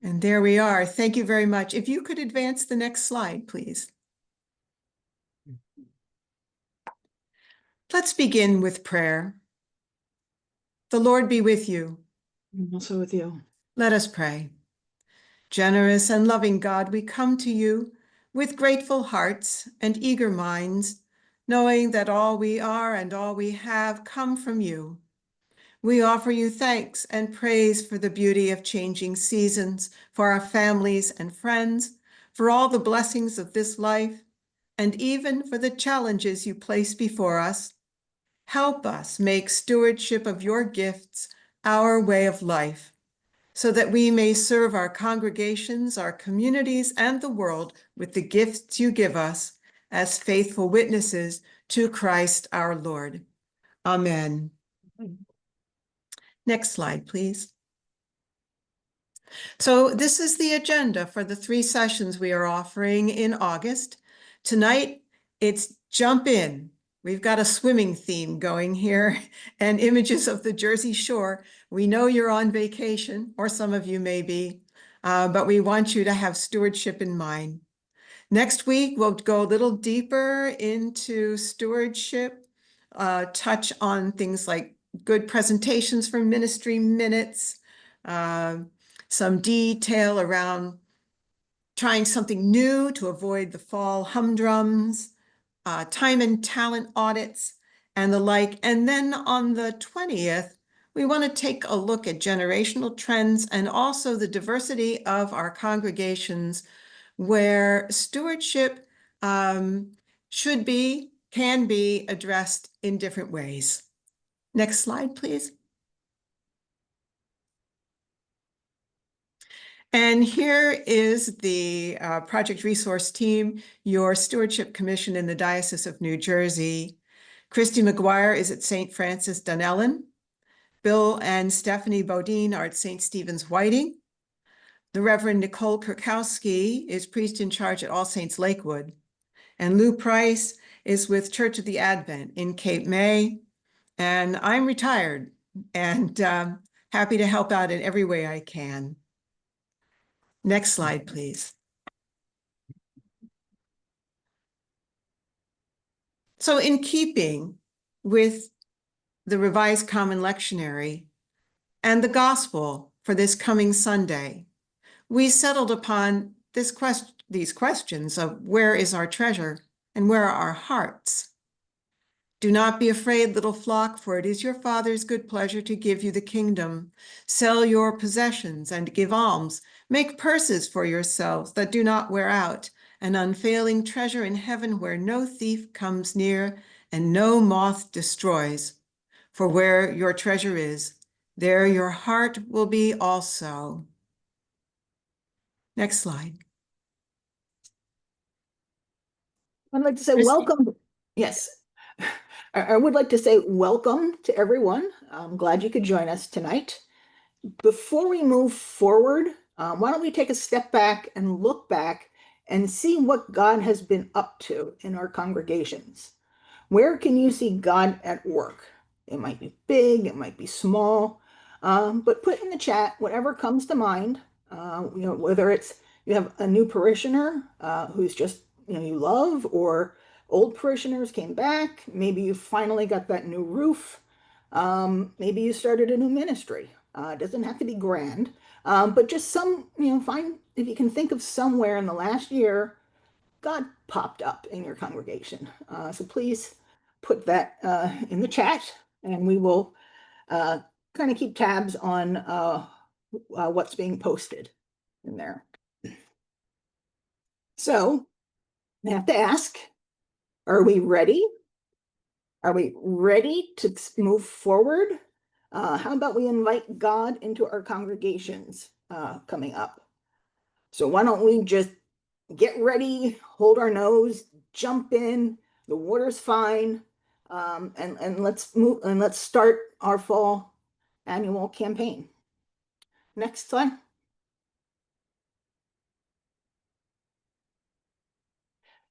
And there we are. Thank you very much. If you could advance the next slide, please. Let's begin with prayer. The Lord be with you. And also with you. Let us pray. Generous and loving God, we come to you with grateful hearts and eager minds, knowing that all we are and all we have come from you. We offer you thanks and praise for the beauty of changing seasons, for our families and friends, for all the blessings of this life, and even for the challenges you place before us. Help us make stewardship of your gifts our way of life, so that we may serve our congregations, our communities, and the world with the gifts you give us as faithful witnesses to Christ our Lord. Amen. Next slide, please. So this is the agenda for the 3 sessions we are offering in August. Tonight, it's Jump In. We've got a swimming theme going here and images of the Jersey Shore. We know you're on vacation, or some of you may be, but we want you to have stewardship in mind. Next week, we'll go a little deeper into stewardship, touch on things like good presentations for ministry minutes, some detail around trying something new to avoid the fall humdrums, time and talent audits, and the like. And then on the 20th, we want to take a look at generational trends and also the diversity of our congregations, where stewardship should be, can be addressed in different ways. Next slide, please. And here is the project resource team, your stewardship commission in the Diocese of New Jersey. Christy McGuire is at St. Francis Dunellen. Bill and Stephanie Bodine are at St. Stephen's Whiting. The Reverend Nicole Kurkowski is priest in charge at All Saints Lakewood. And Lou Price is with Church of the Advent in Cape May. And I'm retired and happy to help out in every way I can. Next slide, please. So in keeping with the Revised Common Lectionary and the Gospel for this coming Sunday, we settled upon these questions of where is our treasure and where are our hearts? Do not be afraid, little flock, for it is your Father's good pleasure to give you the kingdom. Sell your possessions and give alms. Make purses for yourselves that do not wear out, an unfailing treasure in heaven where no thief comes near and no moth destroys. For where your treasure is, there your heart will be also. Next slide. I'd like to say welcome. Yes. I would like to say welcome to everyone. I'm glad you could join us tonight. Before we move forward, why don't we take a step back and look back and see what God has been up to in our congregations. Where can you see God at work? It might be big, it might be small, but put in the chat whatever comes to mind. Whether it's you have a new parishioner who's just you love, or old parishioners came back. Maybe you finally got that new roof. Maybe you started a new ministry. It doesn't have to be grand, but just some, find if you can think of somewhere in the last year God popped up in your congregation. So please put that in the chat, and we will kind of keep tabs on what's being posted in there. So I have to ask, are we ready? Are we ready to move forward? How about we invite God into our congregations coming up? So why don't we just get ready, hold our nose, jump in, the water's fine, and let's move and let's start our fall annual campaign. Next slide.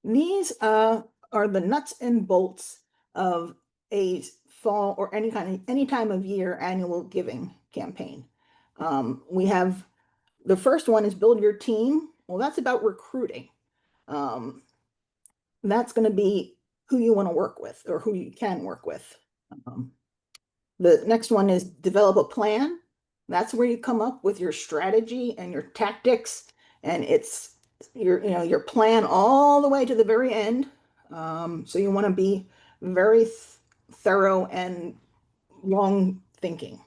These are the nuts and bolts of a fall or any time of year annual giving campaign. We have The first one is build your team. Well, that's about recruiting. That's going to be who you want to work with or who you can work with. The next one is develop a plan. That's where you come up with your strategy and your tactics, and it's your plan all the way to the very end. So you want to be very thorough and long thinking.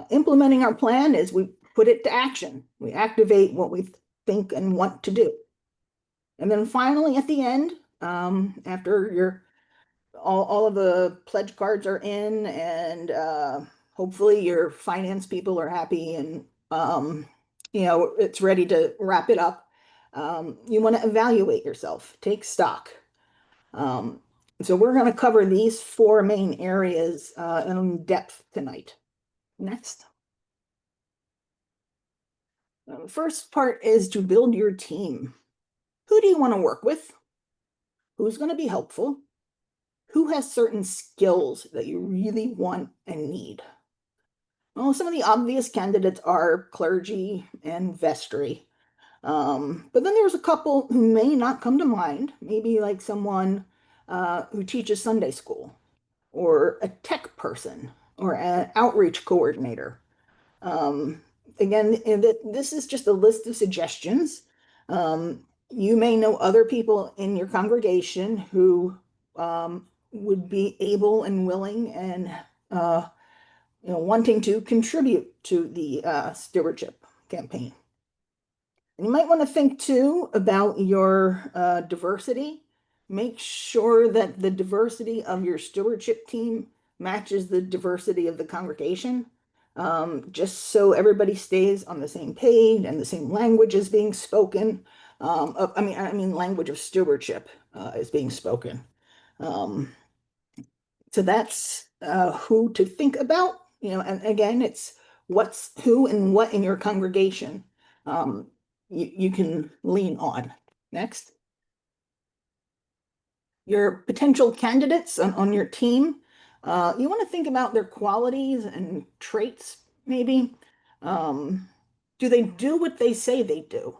Implementing our plan is we put it to action. We activate what we think and want to do. And then finally, at the end, after your all of the pledge cards are in, and hopefully your finance people are happy, and it's ready to wrap it up. You want to evaluate yourself, take stock. So we're going to cover these four main areas in depth tonight. Next. The first part is to build your team. Who do you want to work with? Who's going to be helpful? Who has certain skills that you really want and need? Well, some of the obvious candidates are clergy and vestry. But then there's a couple who may not come to mind, maybe like someone who teaches Sunday school, or a tech person, or an outreach coordinator. Again, this is just a list of suggestions. You may know other people in your congregation who would be able and willing and wanting to contribute to the stewardship campaign. And you might want to think too about your diversity. Make sure that the diversity of your stewardship team matches the diversity of the congregation, just so everybody stays on the same page and the same language is being spoken. I mean, language of stewardship is being spoken. So that's who to think about, and again, it's what's who and what in your congregation you can lean on. Next. Your potential candidates on your team, you want to think about their qualities and traits, maybe. Do they do what they say they do?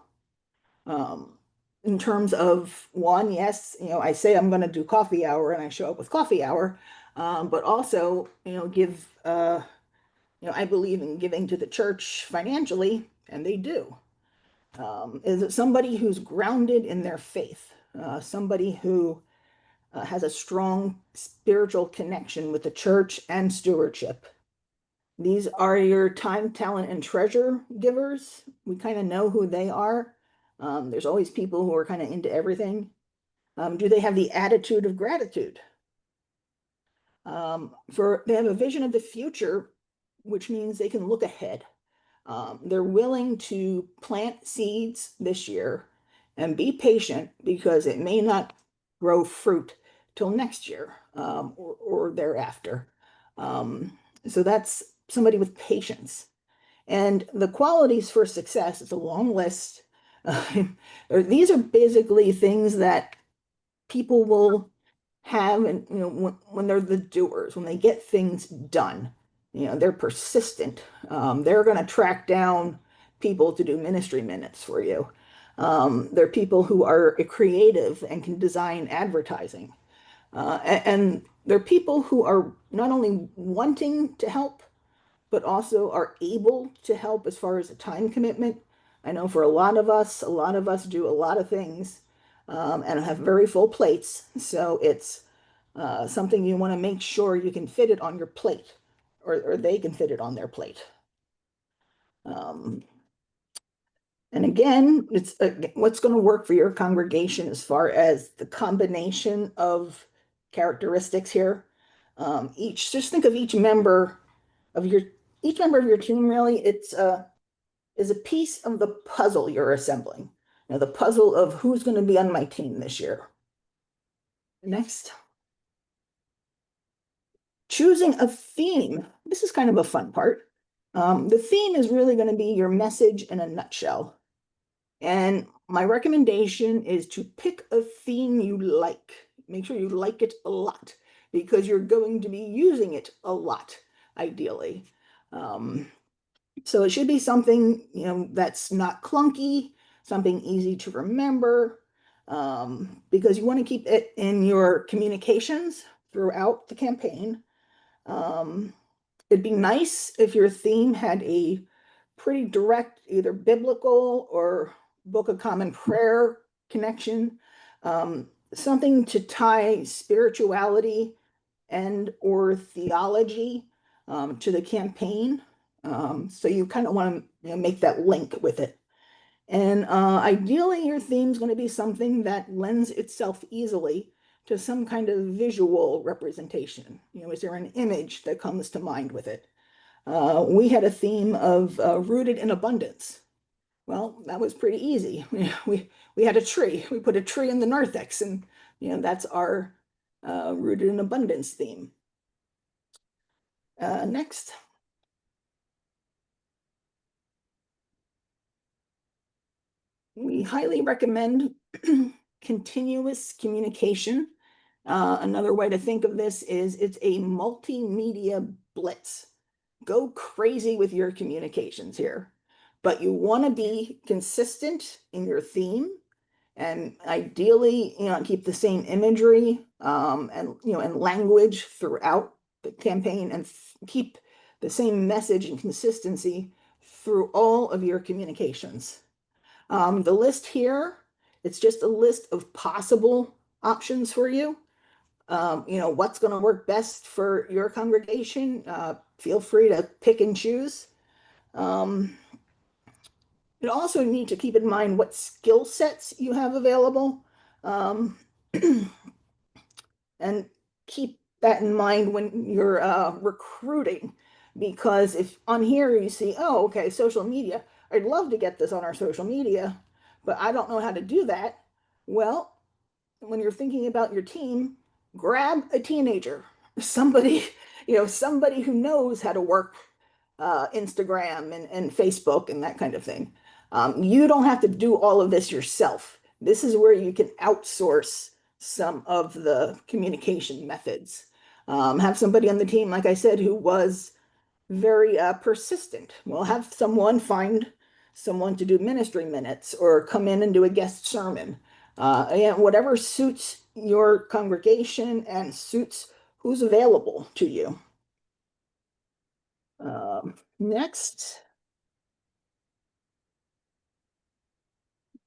In terms of one, yes, I say I'm going to do coffee hour and I show up with coffee hour, but also, give, I believe in giving to the church financially, and they do. Is it somebody who's grounded in their faith? Somebody who has a strong spiritual connection with the church and stewardship? These are your time, talent, and treasure givers. We kind of know who they are. There's always people who are kind of into everything. Do they have the attitude of gratitude? They have a vision of the future, which means they can look ahead. They're willing to plant seeds this year and be patient because it may not grow fruit till next year or thereafter. So that's somebody with patience. And the qualities for success is a long list. These are basically things that people will have, and when they're the doers, when they get things done, they're persistent. They're going to track down people to do ministry minutes for you. They're people who are creative and can design advertising. And they're people who are not only wanting to help, but also are able to help as far as a time commitment. I know for a lot of us do a lot of things and have very full plates. So it's something you want to make sure you can fit it on your plate, or they can fit it on their plate. And again, it's what's going to work for your congregation as far as the combination of characteristics here. Just think of each member of your team, really. It's is a piece of the puzzle you're assembling. The puzzle of who's going to be on my team this year. Next. Choosing a theme. This is kind of a fun part. The theme is really going to be your message in a nutshell. And my recommendation is to pick a theme you like. Make sure you like it a lot, because you're going to be using it a lot, ideally. So it should be something, that's not clunky, something easy to remember, because you want to keep it in your communications throughout the campaign. Um, it'd be nice if your theme had a pretty direct, either biblical or Book of Common Prayer connection, something to tie spirituality and or theology to the campaign. So you kind of want to make that link with it. And ideally, your theme is going to be something that lends itself easily to some kind of visual representation. Is there an image that comes to mind with it? We had a theme of rooted in abundance. Well, that was pretty easy. We had a tree. We put a tree in the narthex, and that's our rooted in abundance theme. Next. We highly recommend continuous communication. Another way to think of this is it's a multimedia blitz. Go crazy with your communications here, but you want to be consistent in your theme and ideally, keep the same imagery and language throughout the campaign and keep the same message and consistency through all of your communications. The list here, it's just a list of possible options for you. What's going to work best for your congregation. Feel free to pick and choose. Um, you also need to keep in mind what skill sets you have available. Um, and keep that in mind when you're recruiting, because if on here you see, oh, okay, social media, I'd love to get this on our social media, but I don't know how to do that. Well, when you're thinking about your team, grab a teenager, somebody, somebody who knows how to work Instagram and Facebook and that kind of thing. You don't have to do all of this yourself. This is where you can outsource some of the communication methods. Have somebody on the team, like I said, who was very persistent. We'll have someone find someone to do ministry minutes or come in and do a guest sermon. And whatever suits your congregation and suits who's available to you. Next,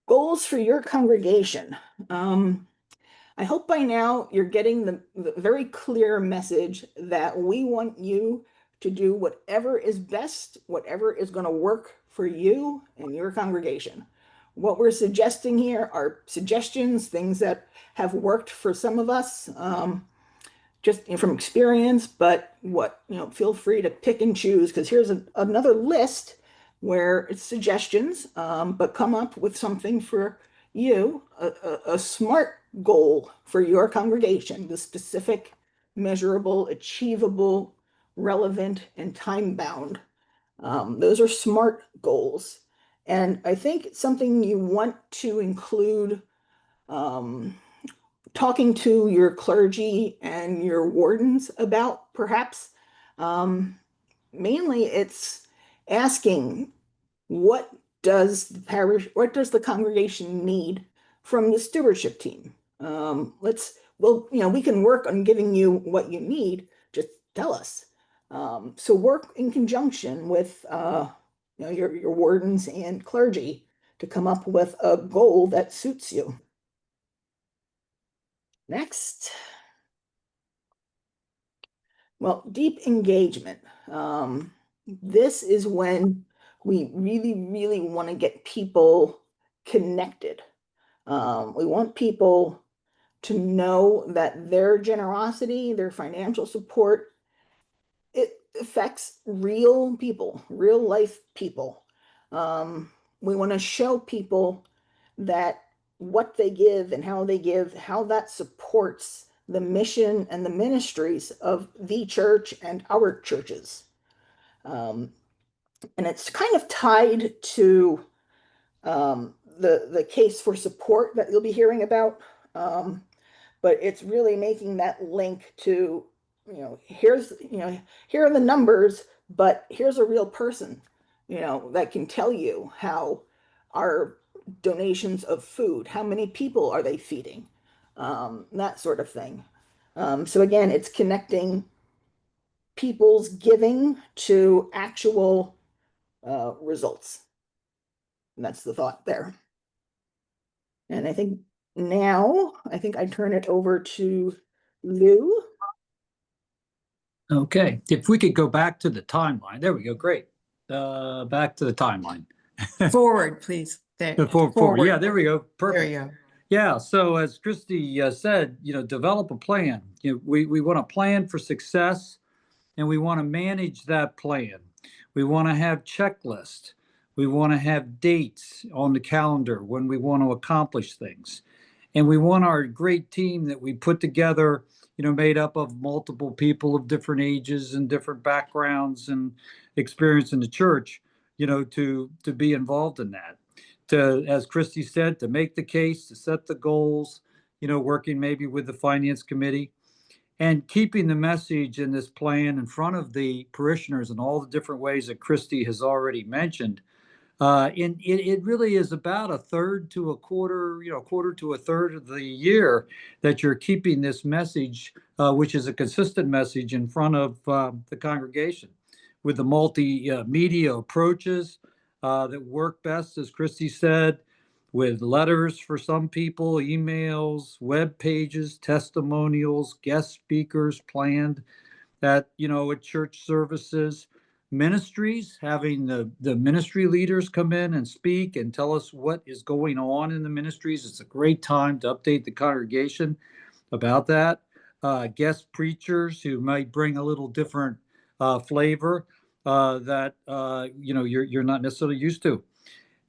goals for your congregation. I hope by now you're getting the very clear message that we want you to do whatever is best, whatever is going to work for you and your congregation. What we're suggesting here are suggestions, things that have worked for some of us, just from experience, but feel free to pick and choose, because here's another list where it's suggestions, but come up with something for you, a smart goal for your congregation, the specific, measurable, achievable, relevant, and time bound. Those are SMART goals. And I think it's something you want to include, talking to your clergy and your wardens about, perhaps. Mainly it's asking, what does the parish, what does the congregation need from the stewardship team? We can work on giving you what you need, just tell us. So work in conjunction with your wardens and clergy to come up with a goal that suits you. Next. Well, deep engagement. This is when we really, really want to get people connected. We want people to know that their generosity, their financial support, it affects real people, real life people. We want to show people that what they give and how they give, how that supports the mission and the ministries of the church and our churches. And it's kind of tied to the case for support that you'll be hearing about. But it's really making that link to, here are the numbers, but here's a real person that can tell you how our donations of food, how many people are they feeding, that sort of thing. So again, it's connecting people's giving to actual results. And that's the thought there. And I think I turn it over to Lou. Okay, if we could go back to the timeline. There we go. Great. Back to the timeline. Forward, please. There. Forward. Yeah, there we go. There Perfect. you go. Yeah. So as Christy said, develop a plan. We want to plan for success, and we want to manage that plan. We want to have checklists. We want to have dates on the calendar when we want to accomplish things. And we want our great team that we put together, made up of multiple people of different ages and different backgrounds and experience in the church, to be involved in that. To, as Christy said, to make the case, to set the goals, working maybe with the finance committee, and keeping the message in this plan in front of the parishioners in all the different ways that Christy has already mentioned. And it really is about a third to a quarter, quarter to a third of the year that you're keeping this message, which is a consistent message in front of the congregation, with the multimedia approaches that work best, as Christy said, with letters for some people, emails, web pages, testimonials, guest speakers planned at church services, ministries, having the ministry leaders come in and speak and tell us what is going on in the ministries. It's a great time to update the congregation about that. Guest preachers who might bring a little different flavor that you're not necessarily used to.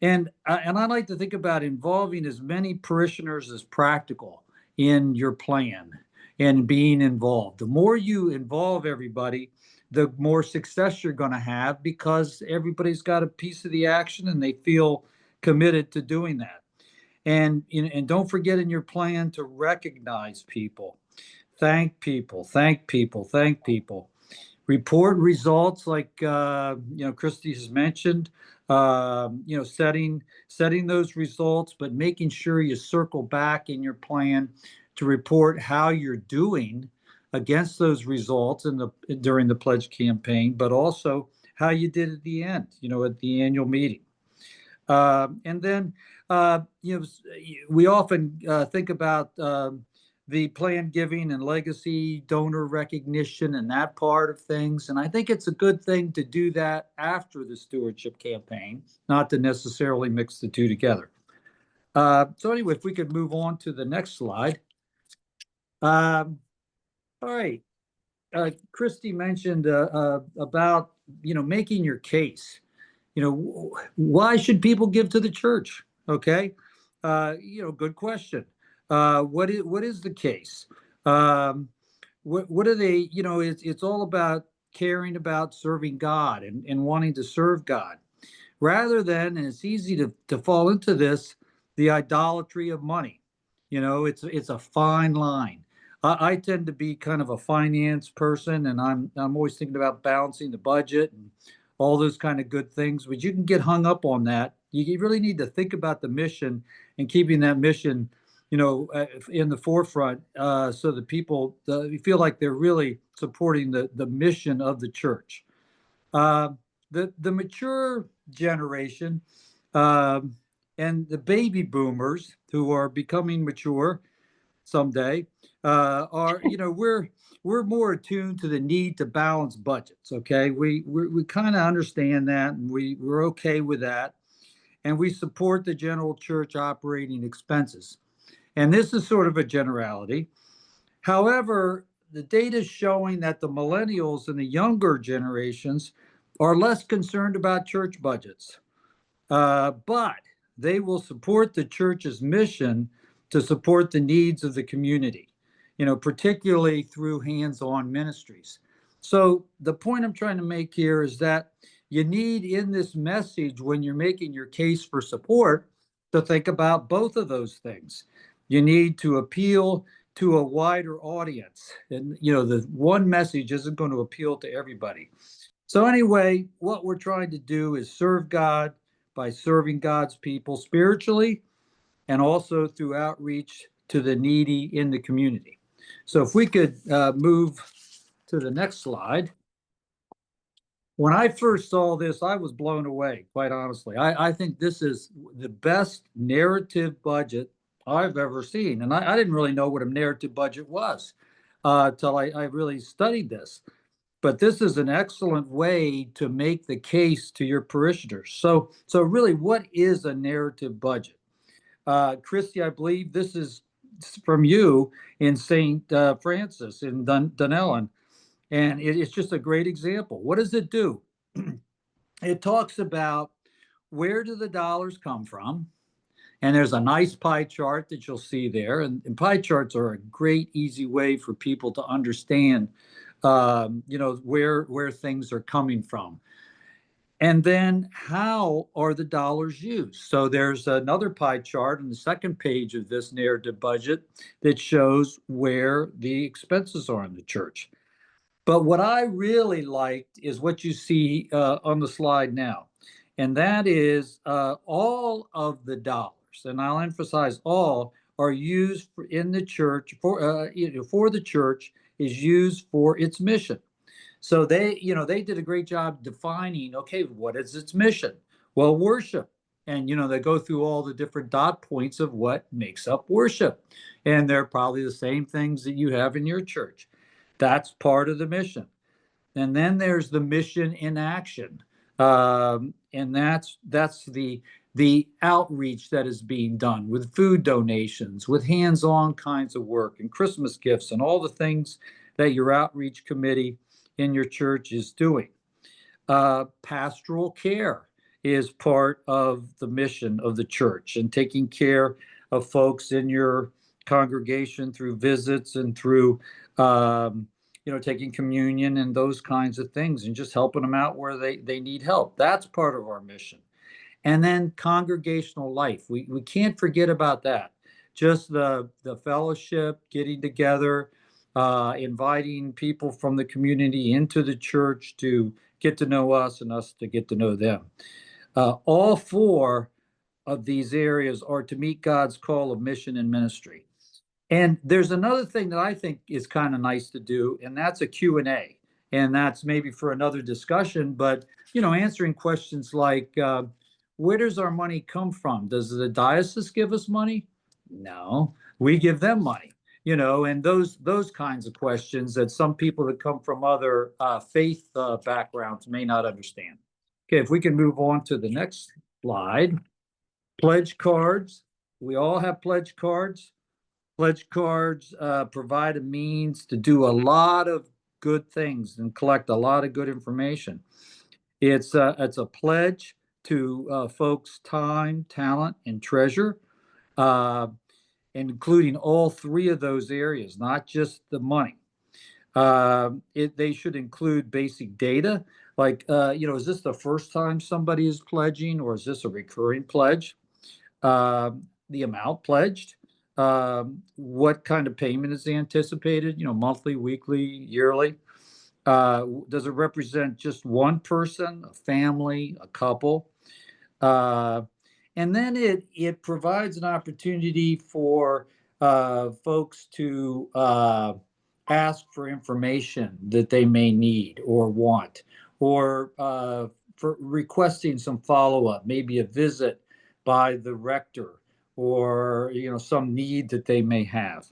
And I like to think about involving as many parishioners as practical in your plan and being involved. The more you involve everybody, the more success you're going to have, because everybody's got a piece of the action and they feel committed to doing that. And don't forget in your plan to recognize people, thank people, thank people, thank people. Report results like Christy has mentioned. Setting those results, but making sure you circle back in your plan to report how you're doing against those results during the pledge campaign, but also how you did at the end, at the annual meeting. And then, we often think about the planned giving and legacy, donor recognition, and that part of things. And I think it's a good thing to do that after the stewardship campaign, not to necessarily mix the two together. So anyway, if we could move on to the next slide. All right. Christy mentioned about, making your case. Why should people give to the church? Okay. Good question. What is the case? What are they, it's all about caring about serving God and wanting to serve God, rather than, and it's easy to fall into this, the idolatry of money. It's a fine line. I tend to be kind of a finance person, and I'm always thinking about balancing the budget and all those kind of good things, but you can get hung up on that. You really need to think about the mission and keeping that mission, in the forefront, so that people feel like they're really supporting the mission of the church. The mature generation and the baby boomers who are becoming mature someday are, we're more attuned to the need to balance budgets. Okay, we kind of understand that, and we're okay with that, and we support the general church operating expenses. And this is sort of a generality. However, the data is showing that the millennials and the younger generations are less concerned about church budgets, but they will support the church's mission to support the needs of the community, particularly through hands-on ministries. So the point I'm trying to make here is that you need, in this message, when you're making your case for support, to think about both of those things. You need to appeal to a wider audience. And, the one message isn't going to appeal to everybody. So anyway, what we're trying to do is serve God by serving God's people spiritually and also through outreach to the needy in the community. So if we could move to the next slide. When I first saw this, I was blown away, quite honestly. I think this is the best narrative budget I've ever seen. And I didn't really know what a narrative budget was till I really studied this. But this is an excellent way to make the case to your parishioners. So really, what is a narrative budget? Christy, I believe this is from you in St. Francis in Dunellen. And it's just a great example. What does it do? It talks about where do the dollars come from? And there's a nice pie chart that you'll see there. And pie charts are a great, easy way for people to understand, where things are coming from. And then how are the dollars used? So there's another pie chart on the second page of this narrative budget that shows where the expenses are in the church. But what I really liked is what you see on the slide now, and that is all of the dollars, and I'll emphasize all, are used in the church for the church is used for its mission. So they did a great job defining, okay, what is its mission? Well, worship. And, they go through all the different dot points of what makes up worship. And they're probably the same things that you have in your church. That's part of the mission. And then there's the mission in action. And that's the outreach that is being done with food donations, with hands-on kinds of work and Christmas gifts and all the things that your outreach committee in your church is doing. Pastoral care is part of the mission of the church, and taking care of folks in your congregation through visits and through taking communion and those kinds of things, and just helping them out where they need help. That's part of our mission. And then congregational life. We can't forget about that. Just the fellowship, getting together, inviting people from the community into the church to get to know us and us to get to know them. All four of these areas are to meet God's call of mission and ministry. And there's another thing that I think is kind of nice to do, and that's a Q&A. And that's maybe for another discussion, but, answering questions like, where does our money come from? Does the diocese give us money? No, we give them money, and those kinds of questions that some people that come from other faith backgrounds may not understand. Okay, if we can move on to the next slide. Pledge cards. We all have pledge cards. Pledge cards provide a means to do a lot of good things and collect a lot of good information. It's a pledge to folks' time, talent, and treasure, including all three of those areas, not just the money. They should include basic data, like, is this the first time somebody is pledging, or is this a recurring pledge? The amount pledged, what kind of payment is anticipated, monthly, weekly, yearly? Does it represent just one person, a family, a couple? And then it provides an opportunity for folks to ask for information that they may need or want, or for requesting some follow-up, maybe a visit by the rector, or some need that they may have.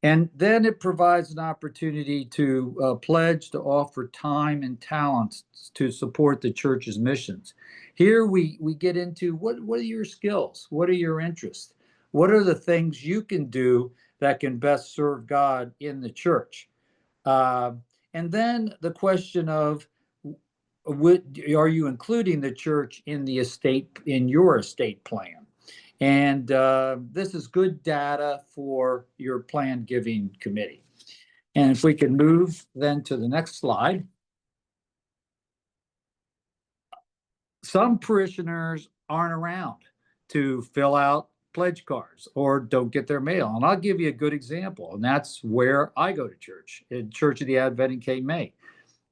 And then it provides an opportunity to pledge to offer time and talents to support the church's missions. Here we get into what are your skills? What are your interests? What are the things you can do that can best serve God in the church? And then the question of, are you including the church in your estate plan? And this is good data for your plan giving committee. And if we can move then to the next slide. Some parishioners aren't around to fill out pledge cards or don't get their mail. And I'll give you a good example. And that's where I go to church, in Church of the Advent in Cape May.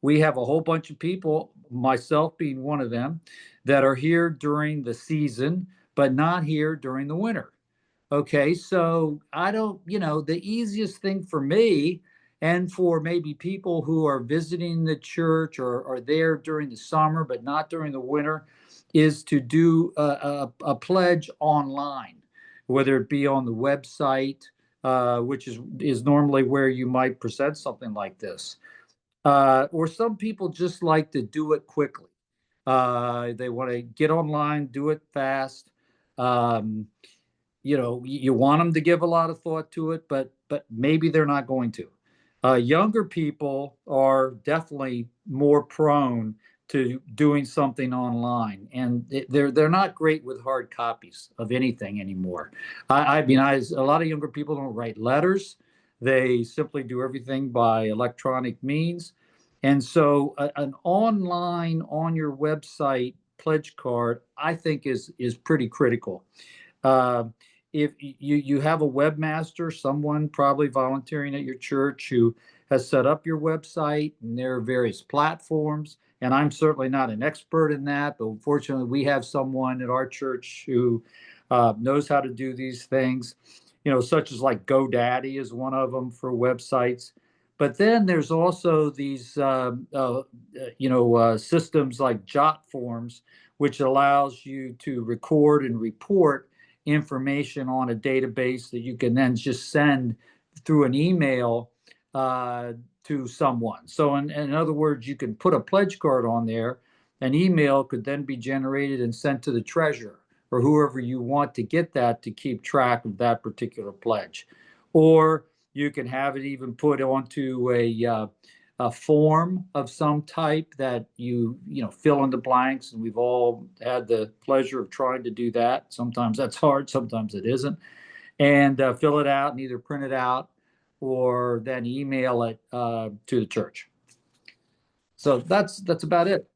we have a whole bunch of people, myself being one of them, that are here during the season, but not here during the winter. Okay, so I don't, the easiest thing for me and for maybe people who are visiting the church or are there during the summer, but not during the winter, is to do a pledge online, whether it be on the website, which is normally where you might present something like this. Or some people just like to do it quickly. They want to get online, do it fast. Um, you want them to give a lot of thought to it, but maybe they're not going to. Younger people are definitely more prone to doing something online, and they're not great with hard copies of anything anymore. I mean, a lot of younger people don't write letters; they simply do everything by electronic means, and so an online on your website pledge card, I think, is pretty critical. Uh, if you have a webmaster, someone probably volunteering at your church who has set up your website, and there are various platforms. And I'm certainly not an expert in that, but fortunately, we have someone at our church who knows how to do these things. Such as like GoDaddy is one of them for websites. But then there's also these, systems like Jotforms, which allows you to record and report information on a database that you can then just send through an email to someone. So in other words, you can put a pledge card on there. An email could then be generated and sent to the treasurer or whoever you want to get that to keep track of that particular pledge. Or you can have it even put onto a form of some type that you fill in the blanks, and we've all had the pleasure of trying to do that. Sometimes that's hard, sometimes it isn't, and fill it out and either print it out or then email it to the church. So that's about it.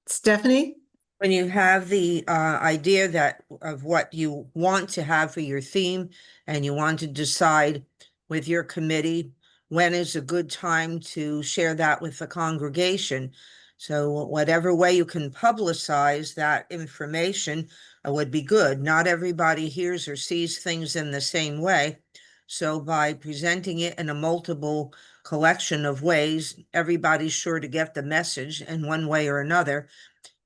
Stephanie? When you have the idea of what you want to have for your theme, and you want to decide with your committee when is a good time to share that with the congregation. So whatever way you can publicize that information would be good. Not everybody hears or sees things in the same way. So by presenting it in a multiple collection of ways, everybody's sure to get the message in one way or another.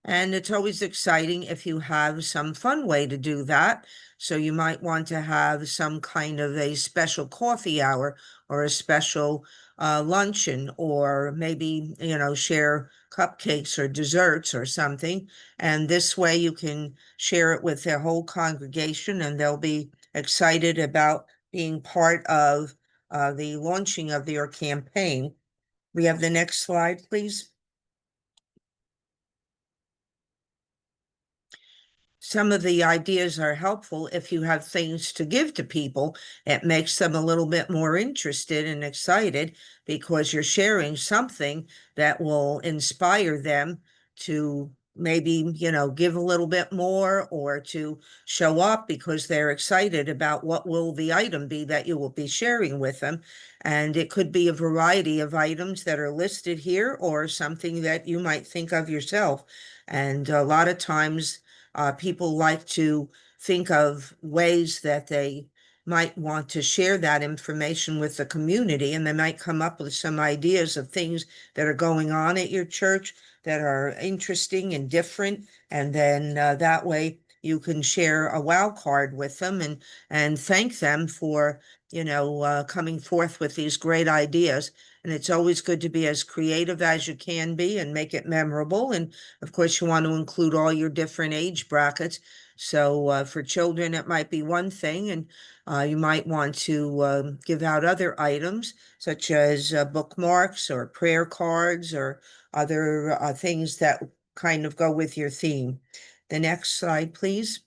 And it's always exciting if you have some fun way to do that. So you might want to have some kind of a special coffee hour or a special luncheon, or maybe, share cupcakes or desserts or something. And this way you can share it with their whole congregation, and they'll be excited about being part of the launching of your campaign. We have the next slide, please. Some of the ideas are helpful if you have things to give to people. It makes them a little bit more interested and excited because you're sharing something that will inspire them to maybe, give a little bit more, or to show up because they're excited about what will the item be that you will be sharing with them. And it could be a variety of items that are listed here, or something that you might think of yourself. And a lot of times, people like to think of ways that they might want to share that information with the community, and they might come up with some ideas of things that are going on at your church that are interesting and different. And then that way you can share a wow card with them and thank them for, coming forth with these great ideas. And it's always good to be as creative as you can be and make it memorable. And of course, you want to include all your different age brackets. So for children, it might be one thing, and you might want to give out other items such as bookmarks or prayer cards or other things that kind of go with your theme. The next slide, please.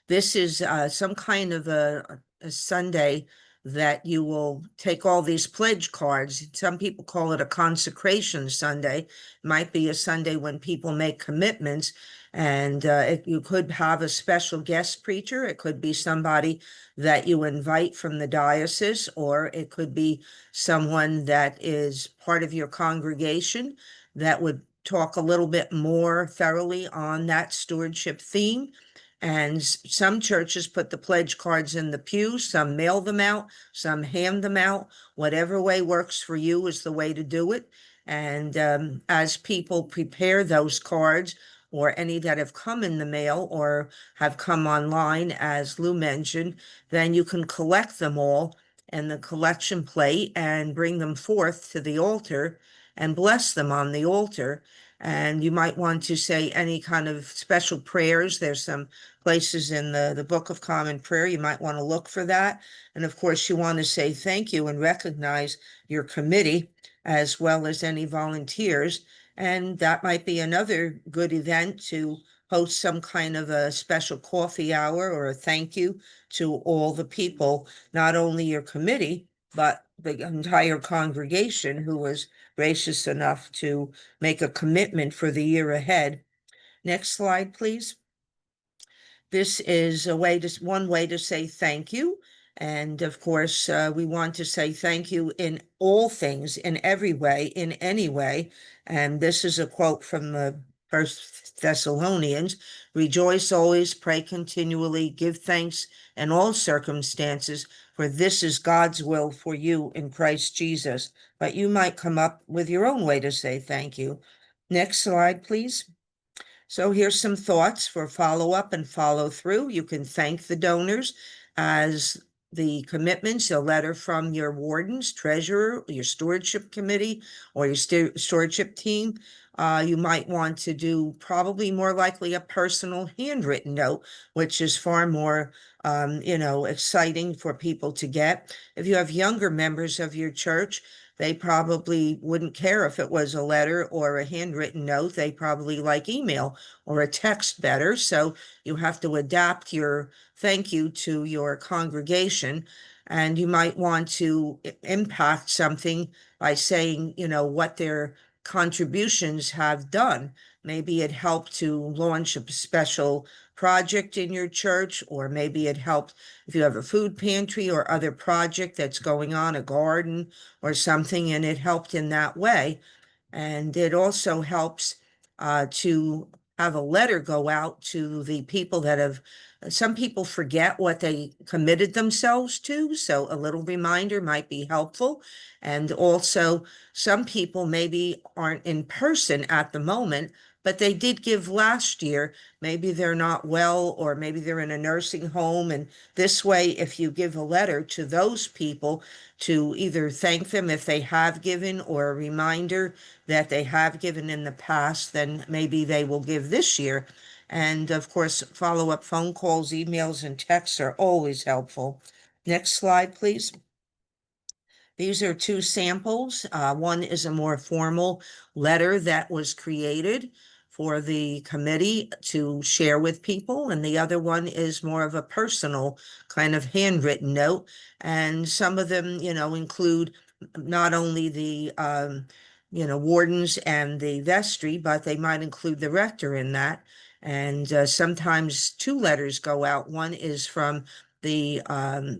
This is some kind of a Sunday that you will take all these pledge cards. Some people call it a consecration Sunday. It might be a Sunday when people make commitments, and you could have a special guest preacher. It could be somebody that you invite from the diocese, or it could be someone that is part of your congregation that would talk a little bit more thoroughly on that stewardship theme. And some churches put the pledge cards in the pew, some mail them out, some hand them out. Whatever way works for you is the way to do it. And as people prepare those cards, or any that have come in the mail or have come online, as Lou mentioned, then you can collect them all in the collection plate and bring them forth to the altar and bless them on the altar. And you might want to say any kind of special prayers. There's some places in the Book of Common Prayer. You might want to look for that. And of course, you want to say thank you and recognize your committee as well as any volunteers. And that might be another good event to host some kind of a special coffee hour or a thank you to all the people, not only your committee, but the entire congregation who was gracious enough to make a commitment for the year ahead. Next slide, please. This is one way to say thank you. And of course, we want to say thank you in all things, in every way, in any way. And this is a quote from the First Thessalonians: "Rejoice always, pray continually, give thanks in all circumstances, for this is God's will for you in Christ Jesus." But you might come up with your own way to say thank you. Next slide, please. So here's some thoughts for follow-up and follow-through. You can thank the donors as the commitments, a letter from your wardens, treasurer, your stewardship committee, or your stewardship team. You might want to do probably more likely a personal handwritten note, which is far more exciting for people to get. If you have younger members of your church, they probably wouldn't care if it was a letter or a handwritten note. They probably like email or a text better. So you have to adapt your thank you to your congregation. And you might want to impact something by saying, what their contributions have done. Maybe it helped to launch a special project in your church, or maybe it helped if you have a food pantry or other project that's going on, a garden or something, and it helped in that way. And it also helps to have a letter go out to the people that have, some people forget what they committed themselves to, so a little reminder might be helpful. And also, some people maybe aren't in person at the moment, but they did give last year. Maybe they're not well, or maybe they're in a nursing home. And this way, if you give a letter to those people to either thank them if they have given, or a reminder that they have given in the past, then maybe they will give this year. And of course, follow-up phone calls, emails, and texts are always helpful. Next slide, please. These are two samples. One is a more formal letter that was created for the committee to share with people, and the other one is more of a personal kind of handwritten note. And some of them, include not only the wardens and the vestry, but they might include the rector in that. And sometimes two letters go out. One is from the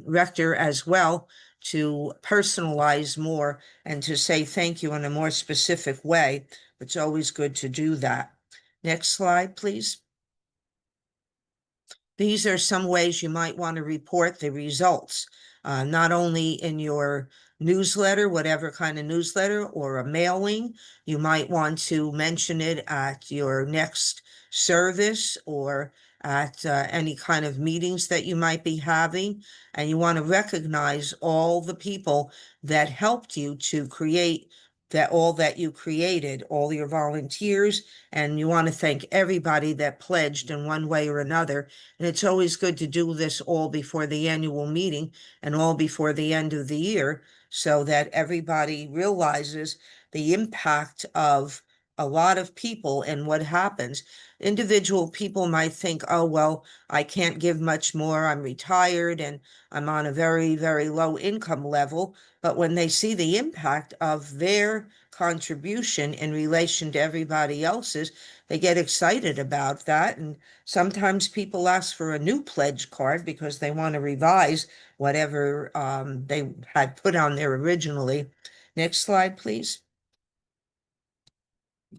rector as well, to personalize more and to say thank you in a more specific way. It's always good to do that. Next slide, please. These are some ways you might want to report the results, not only in your newsletter, whatever kind of newsletter, or a mailing. You might want to mention it at your next service, or at any kind of meetings that you might be having. And you want to recognize all the people that helped you to create all that you created, all your volunteers. And you want to thank everybody that pledged in one way or another. And it's always good to do this all before the annual meeting and all before the end of the year, so that everybody realizes the impact of a lot of people. And what happens, individual people might think, oh, well, I can't give much more. I'm retired and I'm on a very, very low income level. But when they see the impact of their contribution in relation to everybody else's, they get excited about that. And sometimes people ask for a new pledge card because they want to revise whatever they had put on there originally. Next slide, please.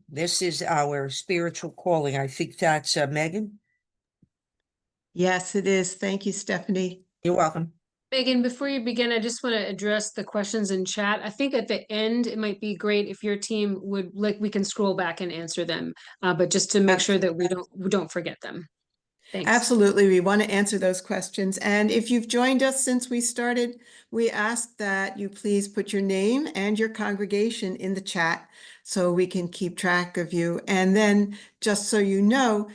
This is our spiritual calling. I think that's Megan. Yes, it is. Thank you, Stephanie. You're welcome. Megan, before you begin, I just want to address the questions in chat. I think at the end, it might be great if your team would, like, we can scroll back and answer them, but just to make sure that we don't forget them. Thanks. Absolutely. We want to answer those questions. And if you've joined us since we started, we ask that you please put your name and your congregation in the chat so we can keep track of you. And then just so you know,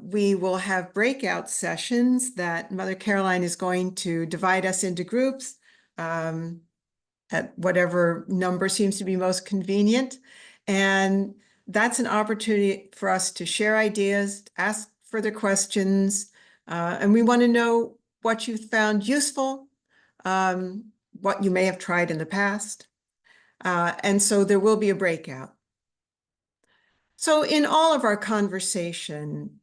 we will have breakout sessions that Mother Caroline is going to divide us into groups at whatever number seems to be most convenient. And that's an opportunity for us to share ideas, ask further questions, and we want to know what you found useful, what you may have tried in the past. And so there will be a breakout. So in all of our conversation,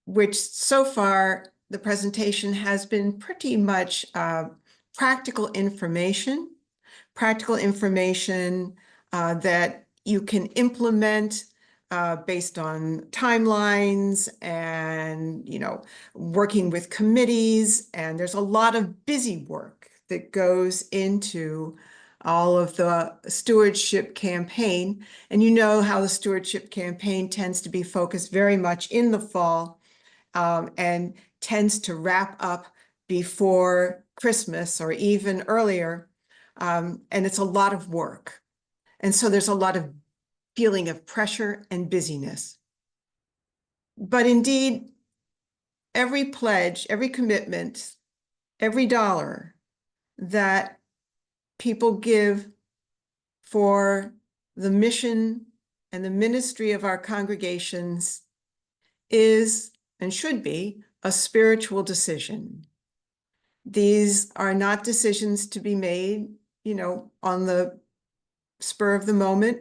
which so far the presentation has been pretty much practical information that you can implement based on timelines and, working with committees. And there's a lot of busy work that goes into all of the stewardship campaign. And you know how the stewardship campaign tends to be focused very much in the fall and tends to wrap up before Christmas or even earlier. And it's a lot of work. And so there's a lot of feeling of pressure and busyness. But indeed, every pledge, every commitment, every dollar that people give for the mission and the ministry of our congregations is and should be a spiritual decision. These are not decisions to be made, on the spur of the moment,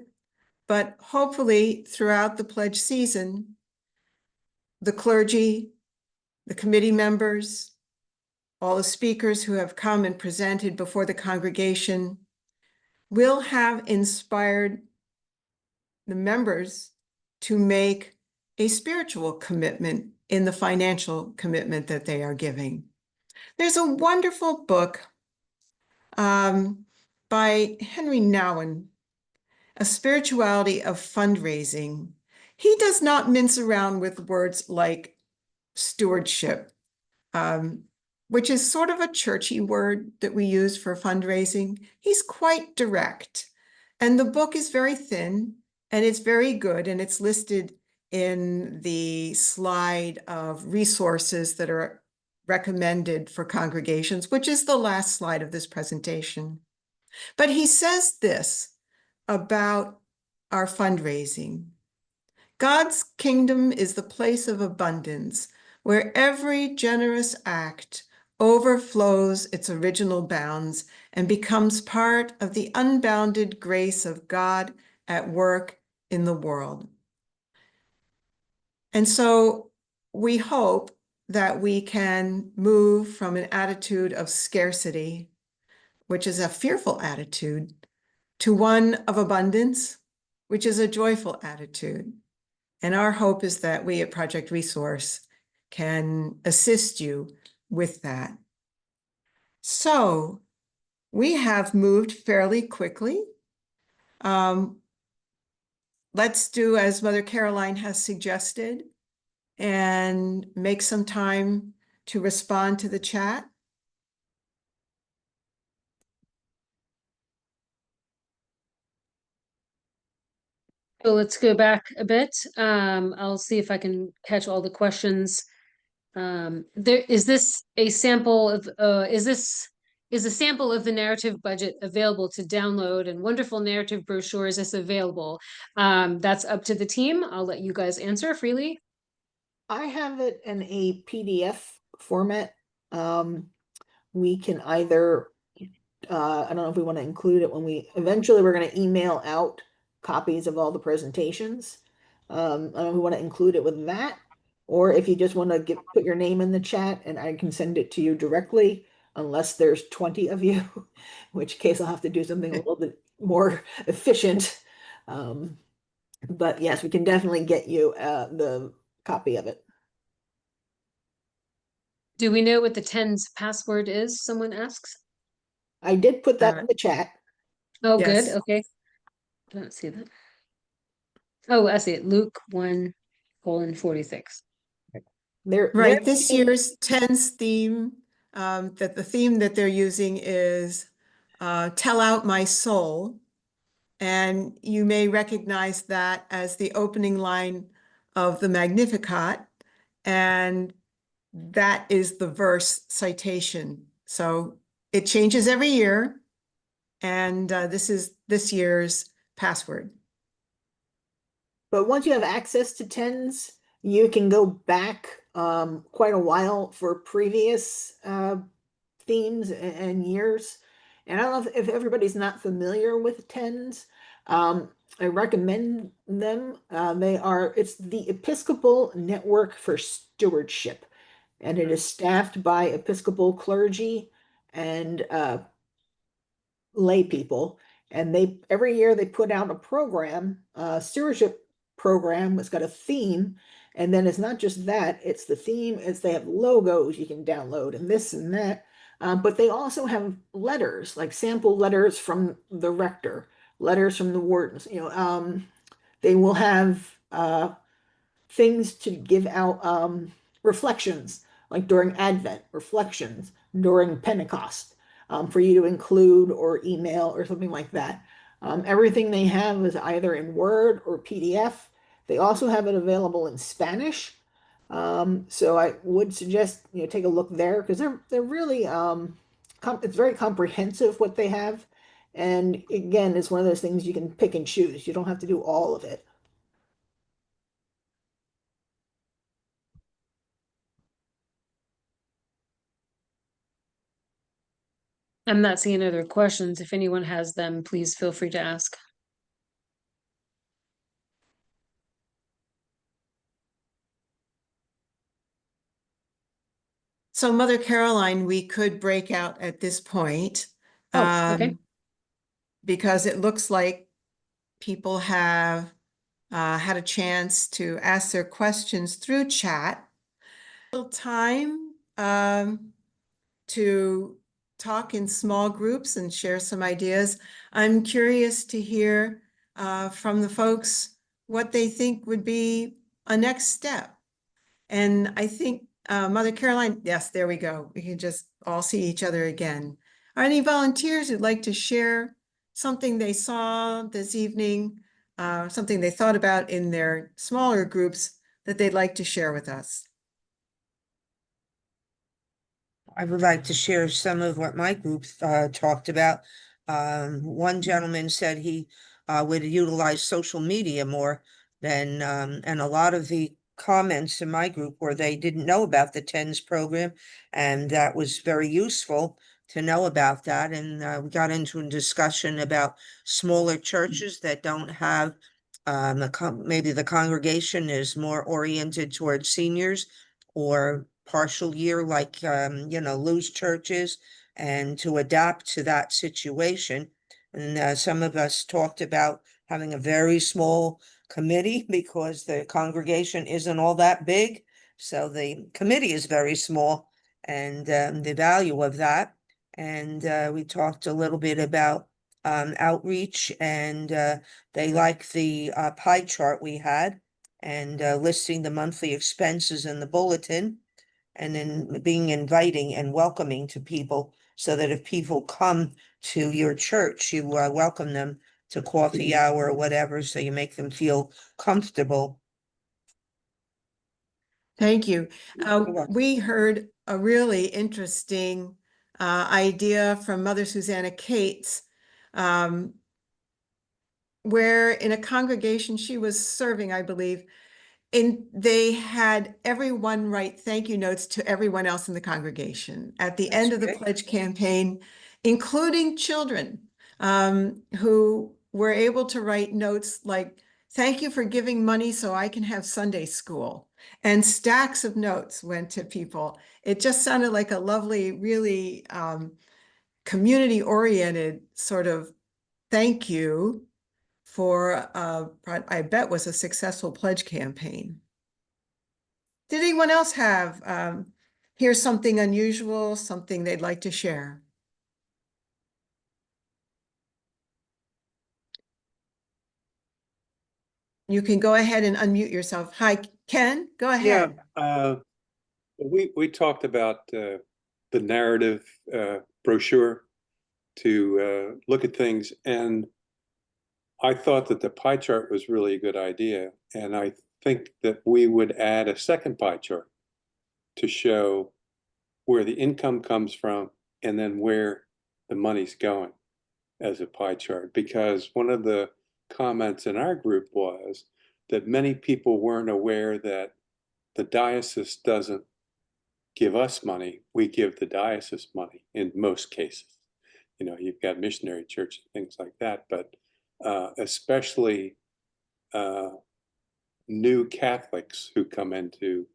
but hopefully throughout the pledge season, the clergy, the committee members, all the speakers who have come and presented before the congregation will have inspired the members to make a spiritual commitment in the financial commitment that they are giving. There's a wonderful book by Henry Nouwen, A Spirituality of Fundraising. He does not mince around with words like stewardship, which is sort of a churchy word that we use for fundraising. He's quite direct. And the book is very thin and it's very good. And it's listed in the slide of resources that are recommended for congregations, which is the last slide of this presentation. But he says this about our fundraising. God's kingdom is the place of abundance, where every generous act overflows its original bounds and becomes part of the unbounded grace of God at work in the world. And so we hope that we can move from an attitude of scarcity, which is a fearful attitude, to one of abundance, which is a joyful attitude. And our hope is that we at Project Resource can assist you with that. So we have moved fairly quickly. Let's do as Mother Caroline has suggested and make some time to respond to the chat. So let's go back a bit. I'll see if I can catch all the questions. Is this a sample of, is this is a sample of the narrative budget available to download, and wonderful narrative brochures is available. That's up to the team. I'll let you guys answer freely. I have it in a PDF format. We can either, I don't know if we want to include it when eventually we're going to email out copies of all the presentations. I don't know if we want to include it with that, or if you just want to put your name in the chat and I can send it to you directly, unless there's 20 of you, in which case I'll have to do something a little bit more efficient. But yes, we can definitely get you the copy of it. Do we know what the TENS password is? Someone asks. I did put that in the chat. Oh, good. Yes. Okay. I don't see that. Oh, I see it. Luke 1:46. Right, this year's TENS theme, that the theme that they're using is Tell Out My Soul. And you may recognize that as the opening line of the Magnificat. And that is the verse citation. So it changes every year. And this is this year's password. But once you have access to TENS, you can go back quite a while for previous themes and years. And I don't know if everybody's not familiar with TENS. I recommend them. It's the Episcopal Network for Stewardship, and it is staffed by Episcopal clergy and lay people. And every year they put out a program, stewardship program. It's got a theme, and then it's not just that, it's the theme, they have logos you can download and this and that. But they also have letters, like sample letters from the rector, letters from the wardens. They will have things to give out, reflections, like during Advent, reflections during Pentecost, for you to include or email or something like that. Everything they have is either in Word or PDF. They also have it available in Spanish. So I would suggest take a look there, because they're really it's very comprehensive what they have. And again, it's one of those things you can pick and choose. You don't have to do all of it. I'm not seeing other questions. If anyone has them, please feel free to ask. So Mother Caroline, we could break out at this point. Oh, okay. Because it looks like people have had a chance to ask their questions through chat. A little time to talk in small groups and share some ideas. I'm curious to hear from the folks what they think would be a next step. And I think Mother Caroline, yes, there we go. We can just all see each other again. Are any volunteers who'd like to share something they saw this evening, something they thought about in their smaller groups that they'd like to share with us? I would like to share some of what my group talked about. One gentleman said he would utilize social media more than, and a lot of the comments in my group were they didn't know about the TENS program, and that was very useful to know about that. And we got into a discussion about smaller churches that don't have, maybe the congregation is more oriented towards seniors or partial year, like, loose churches, and to adapt to that situation. And some of us talked about having a very small committee because the congregation isn't all that big. So the committee is very small, and the value of that. And we talked a little bit about outreach, and they like the pie chart we had, and listing the monthly expenses in the bulletin, and then being inviting and welcoming to people, so that if people come to your church, you welcome them to coffee hour or whatever, so you make them feel comfortable. Thank you. welcome. We heard a really interesting idea from Mother Susanna Cates, where in a congregation she was serving, I believe, they had everyone write thank you notes to everyone else in the congregation at the That's end of the great. pledge campaign, including children, who were able to write notes like, thank you for giving money so I can have Sunday school. And stacks of notes went to people. It just sounded like a lovely, really community-oriented sort of thank you for, I bet was a successful pledge campaign. Did anyone else have, hear something unusual, something they'd like to share? You can go ahead and unmute yourself. Hi, Ken, go ahead. We talked about the narrative brochure to look at things, and I thought that the pie chart was really a good idea, and I think that we would add a second pie chart to show where the income comes from and then where the money's going as a pie chart, because one of the comments in our group was that many people weren't aware that the diocese doesn't give us money, we give the diocese money in most cases. You know, you've got missionary churches, things like that, but especially new Catholics who come into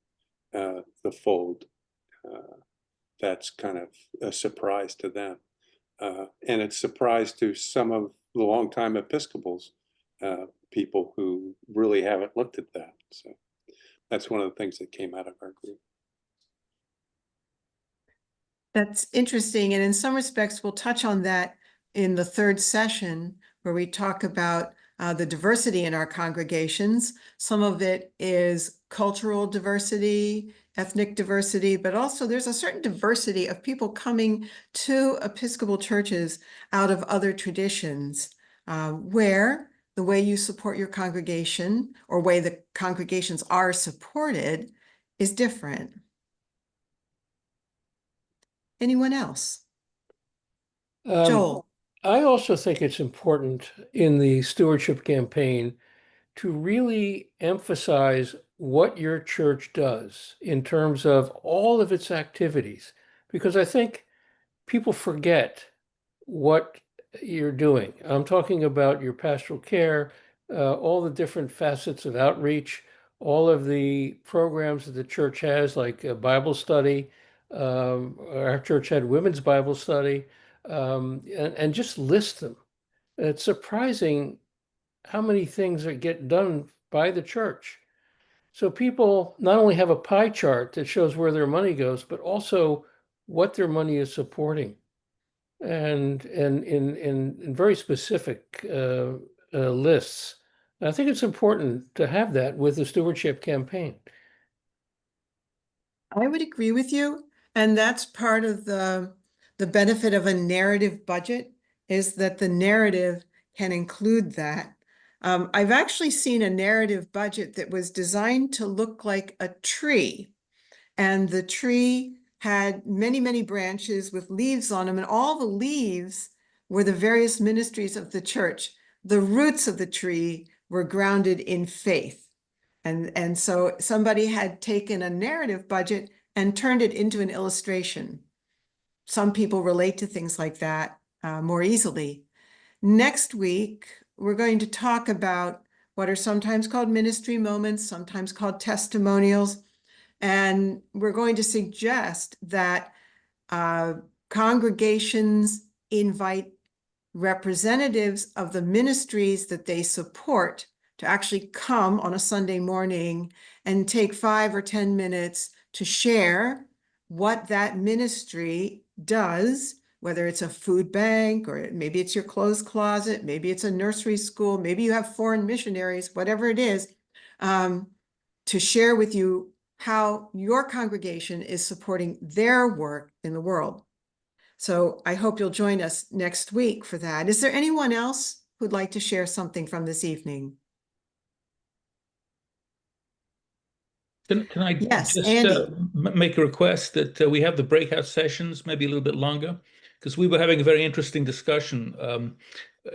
the fold, that's kind of a surprise to them. And it's a surprise to some of the longtime Episcopals, people who really haven't looked at that. So that's one of the things that came out of our group. That's interesting. And in some respects, we'll touch on that in the third session where we talk about the diversity in our congregations. Some of it is cultural diversity, ethnic diversity, but also there's a certain diversity of people coming to Episcopal churches out of other traditions, where the way you support your congregation or way the congregations are supported is different. Anyone else? Joel? I also think it's important in the stewardship campaign to really emphasize what your church does in terms of all of its activities, because I think people forget what you're doing. I'm talking about your pastoral care, all the different facets of outreach, all of the programs that the church has, like a Bible study. Our church had women's Bible study, and just list them. It's surprising how many things that get done by the church. So people not only have a pie chart that shows where their money goes, but also what their money is supporting, and in very specific lists. I think it's important to have that with the stewardship campaign. I would agree with you. And that's part of the benefit of a narrative budget, is that the narrative can include that. I've actually seen a narrative budget that was designed to look like a tree. And the tree had many, many branches with leaves on them, and all the leaves were the various ministries of the church. The roots of the tree were grounded in faith. And so somebody had taken a narrative budget and turned it into an illustration. Some people relate to things like that more easily. Next week, we're going to talk about what are sometimes called ministry moments, sometimes called testimonials. And we're going to suggest that congregations invite representatives of the ministries that they support to actually come on a Sunday morning and take 5 or 10 minutes to share what that ministry does, whether it's a food bank, or maybe it's your clothes closet, maybe it's a nursery school, maybe you have foreign missionaries, whatever it is, to share with you how your congregation is supporting their work in the world. So I hope you'll join us next week for that. Is there anyone else who'd like to share something from this evening? Can I Yes, just Andy. make a request that we have the breakout sessions maybe a little bit longer? Because we were having a very interesting discussion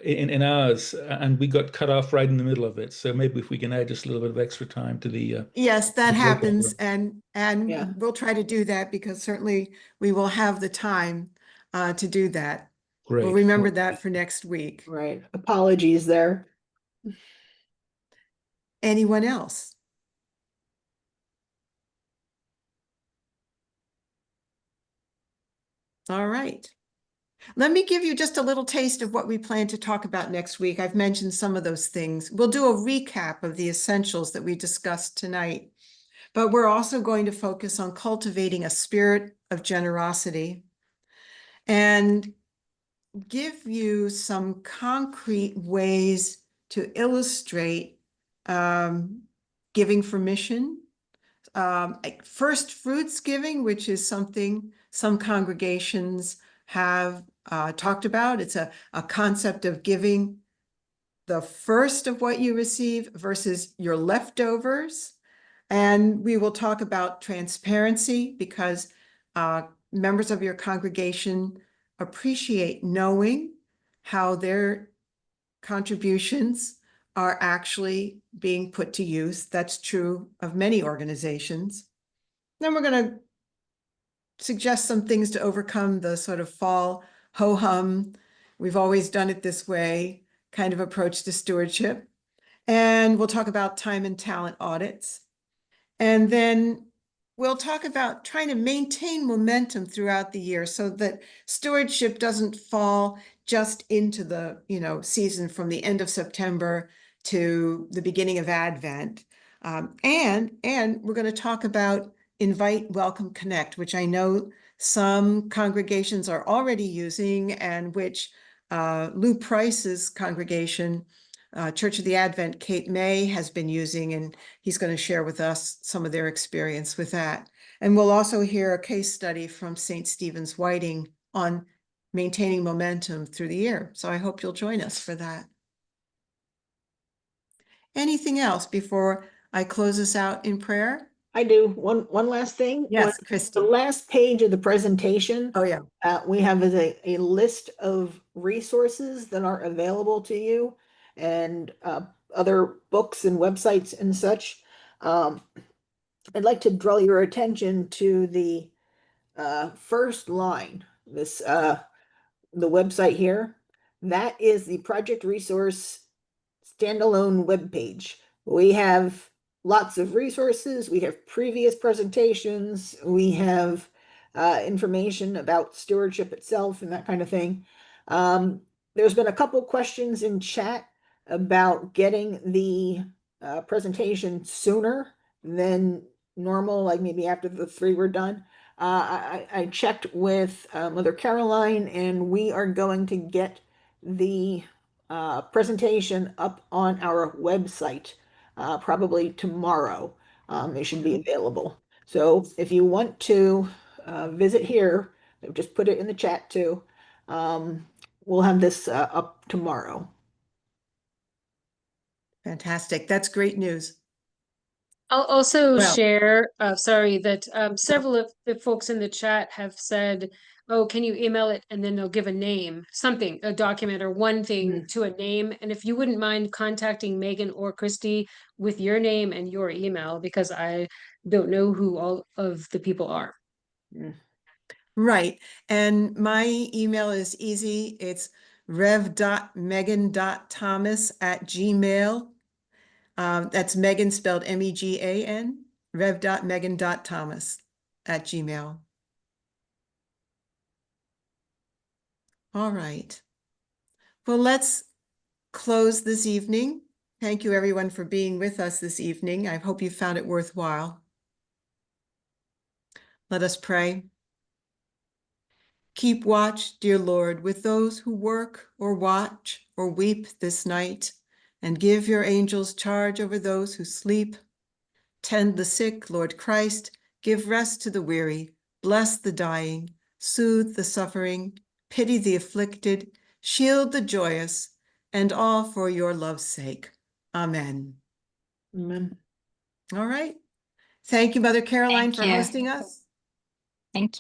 in ours, and we got cut off right in the middle of it. So maybe if we can add just a little bit of extra time to the Yes, that the breakout happens, room. and Yeah. we'll try to do that because certainly we will have the time to do that. We'll Great. remember that for next week. Right. Apologies there. Anyone else? All right. Let me give you just a little taste of what we plan to talk about next week. I've mentioned some of those things. We'll do a recap of the essentials that we discussed tonight, but we're also going to focus on cultivating a spirit of generosity and give you some concrete ways to illustrate giving for mission, like first fruits giving, which is something some congregations have talked about. It's a concept of giving the first of what you receive versus your leftovers. And we will talk about transparency because members of your congregation appreciate knowing how their contributions are actually being put to use. That's true of many organizations. Then we're going to suggest some things to overcome the sort of fall ho-hum, we've always done it this way kind of approach to stewardship. And we'll talk about time and talent audits. And then we'll talk about trying to maintain momentum throughout the year so that stewardship doesn't fall just into the, season from the end of September to the beginning of Advent. And we're going to talk about Invite, Welcome, Connect, which I know some congregations are already using and which Lou Price's congregation, Church of the Advent, Cape May, has been using, and he's going to share with us some of their experience with that. And we'll also hear a case study from St. Stephen's Whiting on maintaining momentum through the year. So I hope you'll join us for that. Anything else before I close us out in prayer? I do. One last thing. Yes, The Christy. last page of the presentation, Oh, yeah. we have a list of resources that are available to you and other books and websites and such. I'd like to draw your attention to the first line, the website here. That is the project resource standalone webpage. We have lots of resources. We have previous presentations. We have information about stewardship itself and that kind of thing. There's been a couple questions in chat about getting the presentation sooner than normal, like maybe after the 3 were done. I checked with Mother Caroline, and we are going to get the presentation up on our website probably tomorrow. It should be available. So if you want to visit here, I've just put it in the chat too. We'll have this up tomorrow. Fantastic. That's great news. I'll also Well- share, sorry, that several of the folks in the chat have said, oh, can you email it? And then they'll give a name, something, a document or one thing to a name. And if you wouldn't mind contacting Megan or Christy with your name and your email, because I don't know who all of the people are. Right. And my email is easy. It's rev.megan.thomas@gmail. That's Megan spelled MEGAN, rev.megan.thomas@gmail. All right. Well, let's close this evening. Thank you everyone for being with us this evening. I hope you found it worthwhile. Let us pray. Keep watch, dear Lord, with those who work or watch or weep this night, and give your angels charge over those who sleep. Tend the sick, Lord Christ, give rest to the weary, bless the dying, soothe the suffering, pity the afflicted, shield the joyous, and all for your love's sake. Amen. Amen. All right. Thank you, Mother Caroline, Thank for you. hosting us. Thank you.